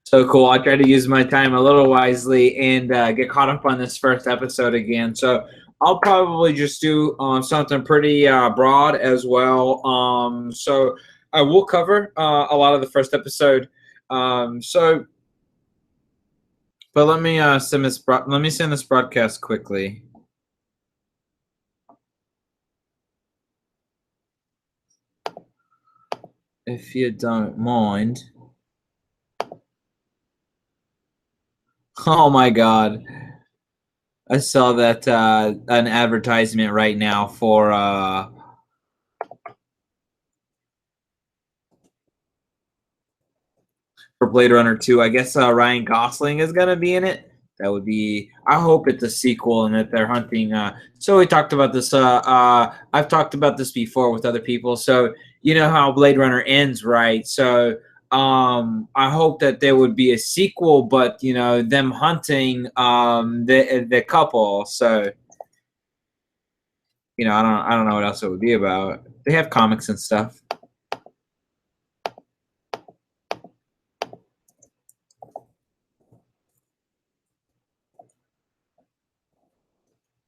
So cool. I try to use my time a little wisely and get caught up on this first episode again. So I'll probably just do something pretty broad as well. So I will cover a lot of the first episode. But let me send this broadcast quickly. If you don't mind. Oh my God. I saw that an advertisement right now for Blade Runner 2. I guess Ryan Gosling is gonna be in it. That would be. I hope it's a sequel and that they're hunting. So we talked about this. I've talked about this before with other people. So you know how Blade Runner ends, right? So I hope that there would be a sequel, but you know them hunting the couple. So you know I don't know what else it would be about. They have comics and stuff.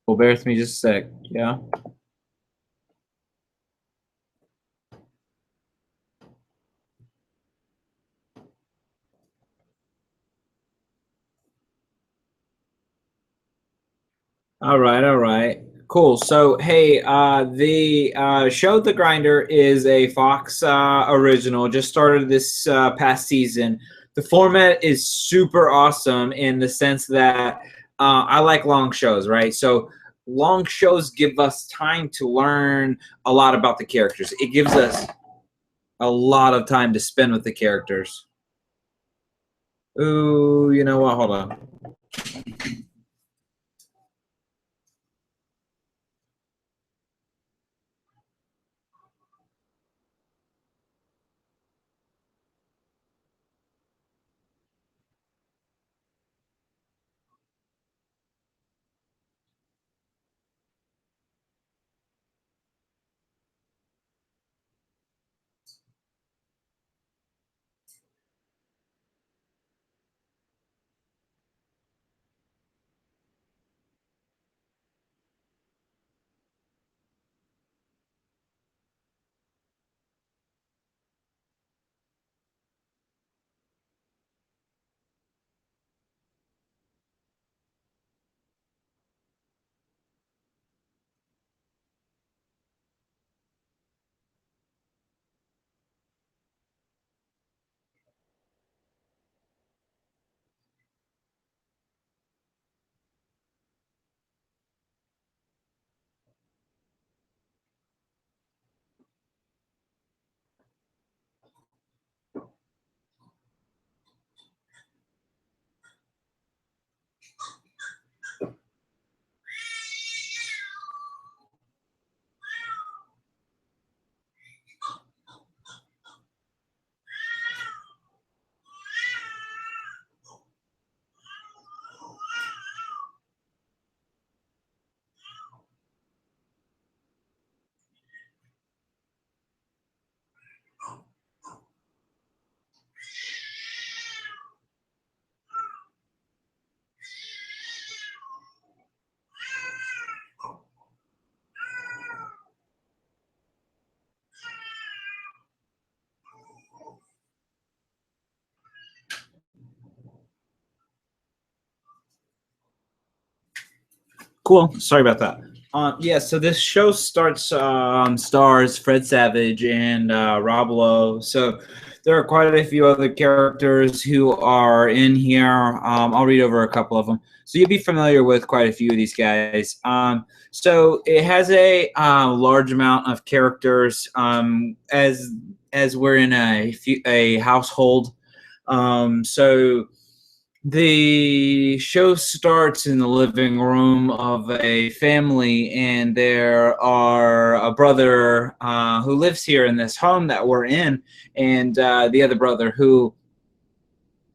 Well, bear with me just a sec. Yeah. All right. Cool. So, hey, the show The Grinder is a Fox original, just started this past season. The format is super awesome in the sense that I like long shows, right? So, long shows give us time to learn a lot about the characters. It gives us a lot of time to spend with the characters. Ooh, you know what? Hold on. Cool. Sorry about that. Yeah, so this show stars Fred Savage and Rob Lowe. So there are quite a few other characters who are in here. I'll read over a couple of them. So you'll be familiar with quite a few of these guys. So it has a large amount of characters as we're in a household. So the show starts in the living room of a family, and there are a brother who lives here in this home that we're in, and the other brother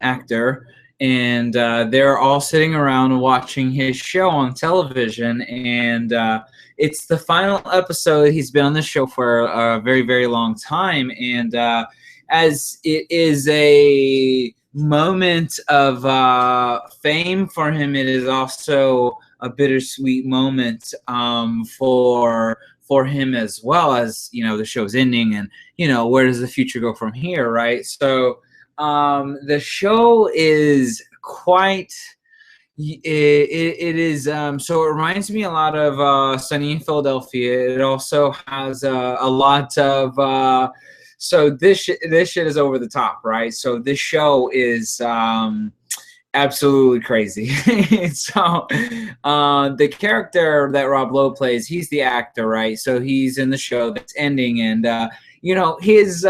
actor, and they're all sitting around watching his show on television, and it's the final episode. He's been on the show for a very, very long time, and as it is moment of fame for him, it is also a bittersweet moment for him, as well, as the show's ending, and where does the future go from here, right? So the show is quite it is so it reminds me a lot of Sunny in Philadelphia. It also has a lot of so this shit is over the top, right? So this show is absolutely crazy. So the character that Rob Lowe plays, he's the actor, right? So he's in the show that's ending, and his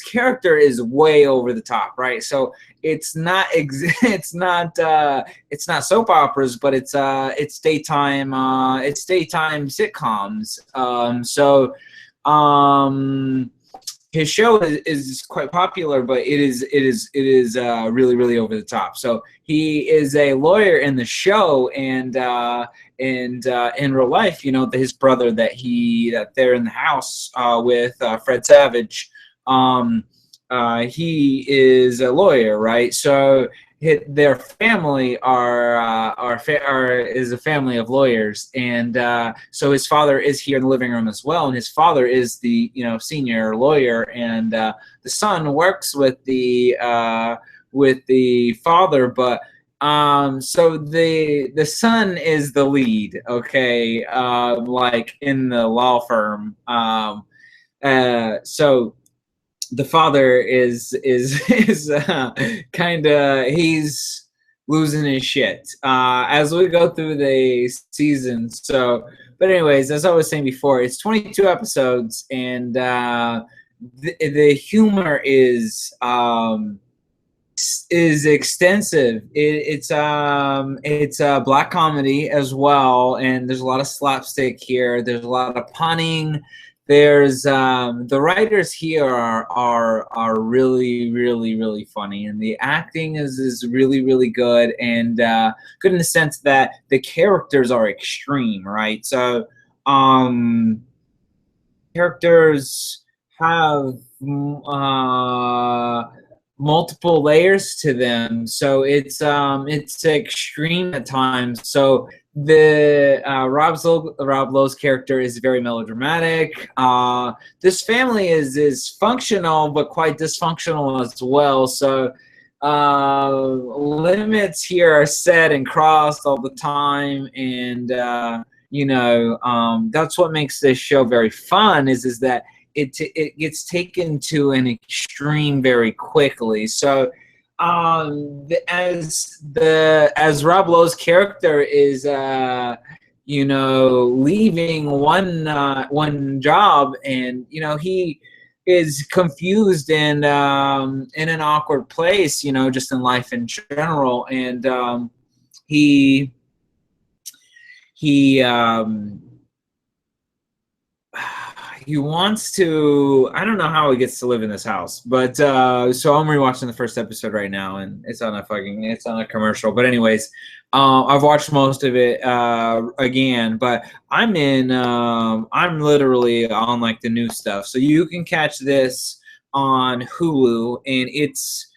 character is way over the top, right? So it's not it's not soap operas, but it's daytime sitcoms. His show is quite popular, but it is really, really over the top. So he is a lawyer in the show, and in real life, his brother that they're in the house with, Fred Savage. He is a lawyer, right? So their family is a family of lawyers, and so his father is here in the living room as well, and his father is the senior lawyer, and the son works with the father, but so the son is the lead, okay, like in the law firm. So the father is kind of, he's losing his shit as we go through the season. So, but anyways, as I was saying before, it's 22 episodes, and the humor is extensive. It's a black comedy as well, and there's a lot of slapstick here. There's a lot of punning. There's the writers here are really, really, really funny, and the acting is really, really good, and good in the sense that the characters are extreme, right? So characters have multiple layers to them, so it's extreme at times. So the Rob Lowe's character is very melodramatic. This family is functional, but quite dysfunctional as well. So limits here are set and crossed all the time, and that's what makes this show very fun. Is that it gets taken to an extreme very quickly. So as Rob Lowe's character is leaving one job, and he is confused and in an awkward place, just in life in general, and he wants to, I don't know how he gets to live in this house, but so I'm rewatching the first episode right now, and it's on a commercial. But anyways, I've watched most of it again, but I'm literally on like the new stuff. So you can catch this on Hulu, and it's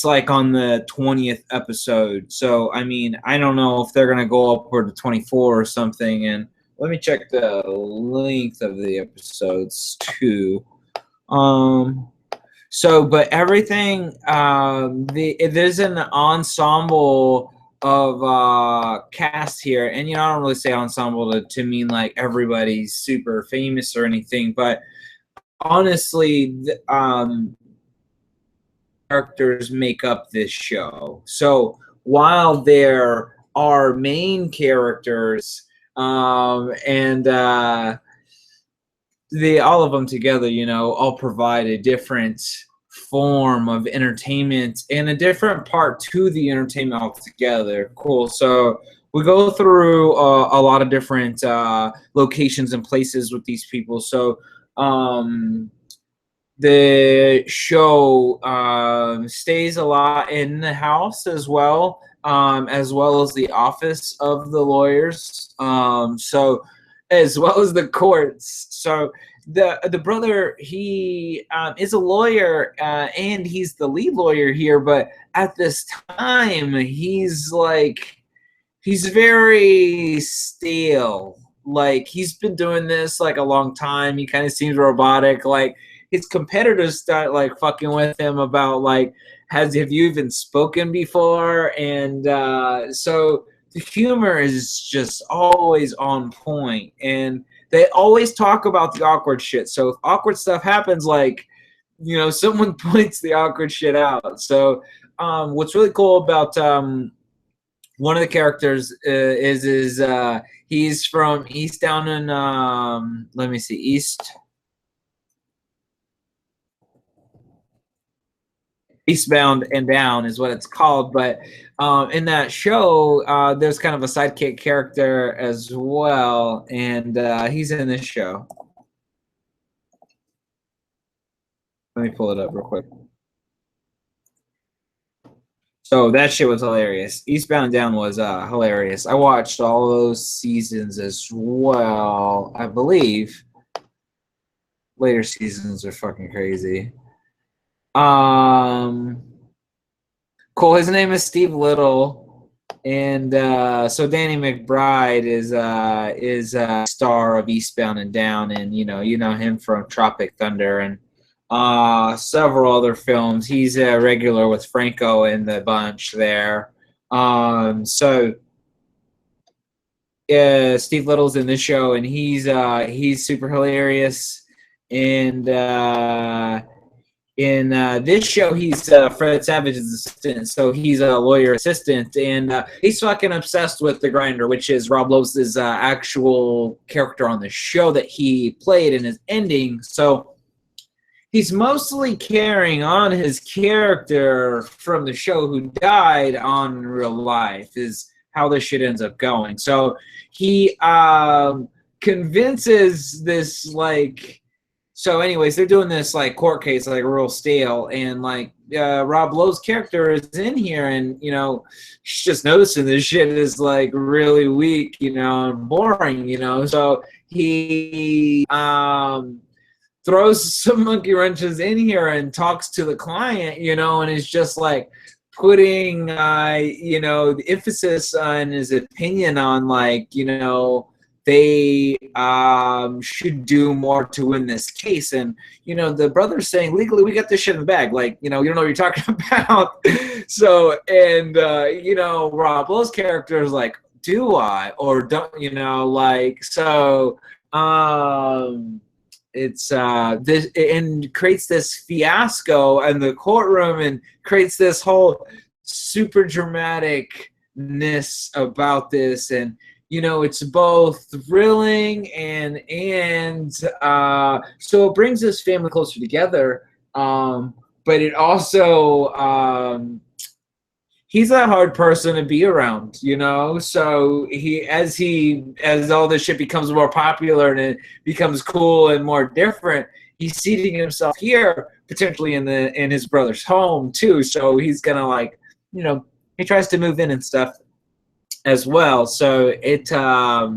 like on the 20th episode. So I mean, I don't know if they're gonna go upward to 24 or something, and let me check the length of the episodes too. So, but everything, there's an ensemble of cast here, and I don't really say ensemble to mean like everybody's super famous or anything, but honestly, characters make up this show. So while there are main characters, and all of them together, all provide a different form of entertainment and a different part to the entertainment altogether. Cool. So we go through a lot of different locations and places with these people. So the show stays a lot in the house as well as the office of the lawyers, so as well as the courts. So the brother, he is a lawyer, and he's the lead lawyer here, but at this time he's very stale. Like, he's been doing this like a long time. He kind of seems robotic. Like, his competitors start like fucking with him about like, have you even spoken before? And so the humor is just always on point, and they always talk about the awkward shit. So if awkward stuff happens, like, someone points the awkward shit out. So what's really cool about one of the characters is he's down in let me see, Eastbound and Down is what it's called. But in that show, there's kind of a sidekick character as well, and he's in this show. Let me pull it up real quick. So that shit was hilarious. Eastbound and Down was hilarious. I watched all those seasons as well. I believe later seasons are fucking crazy. Cool. His name is Steve Little, and so Danny McBride is a star of Eastbound and Down, and you know him from Tropic Thunder and several other films. He's a regular with Franco in the bunch there. So Steve Little's in this show, and he's super hilarious. And in this show, he's Fred Savage's assistant, so he's a lawyer assistant, and he's fucking obsessed with the Grinder, which is Rob Lowe's actual character on the show that he played in his ending. So he's mostly carrying on his character from the show who died on in real life, is how this shit ends up going. So he convinces this, like, so anyways, they're doing this like court case, like real stale, and like Rob Lowe's character is in here, and she's just noticing this shit is like really weak, and boring, so he throws some monkey wrenches in here and talks to the client, and is just like putting the emphasis on his opinion on, like, they should do more to win this case. And the brother's saying, legally we got this shit in the bag, like, you don't know what you're talking about. So, and Rob Lowe's character is like, do I or don't, like, so it's this, and creates this fiasco in the courtroom, and creates this whole super dramaticness about this. And it's both thrilling and so it brings this family closer together, but it also he's a hard person to be around, so as all this shit becomes more popular and it becomes cool and more different, he's seating himself here potentially in his brother's home too, so he's gonna, like, he tries to move in and stuff as well. So it but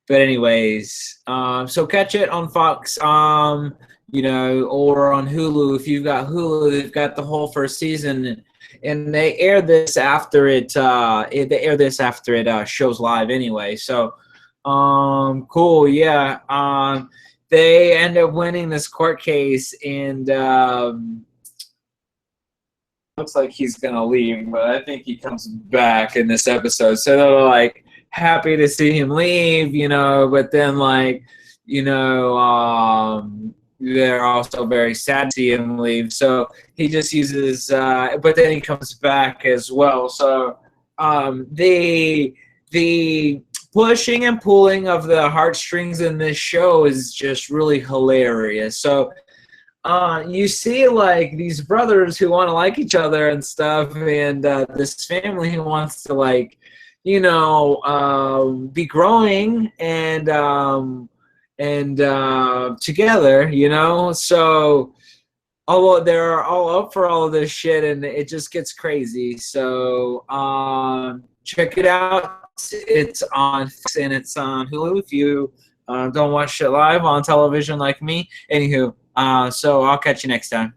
anyways, so catch it on Fox, or on Hulu. If you've got Hulu, they've got the whole first season, and they air this after it shows live anyway. So cool. Yeah. They end up winning this court case, and looks like he's gonna leave, but I think he comes back in this episode. So they're like happy to see him leave, but then, like, they're also very sad to see him leave. So he just uses, but then he comes back as well. So the pushing and pulling of the heartstrings in this show is just really hilarious. So you see, like, these brothers who want to like each other and stuff, and this family who wants to, like, be growing and together, so although they're all up for all of this shit, and it just gets crazy. So check it out. It's on Fox and it's on Hulu. If you don't watch it live on television like me. Anywho, so I'll catch you next time.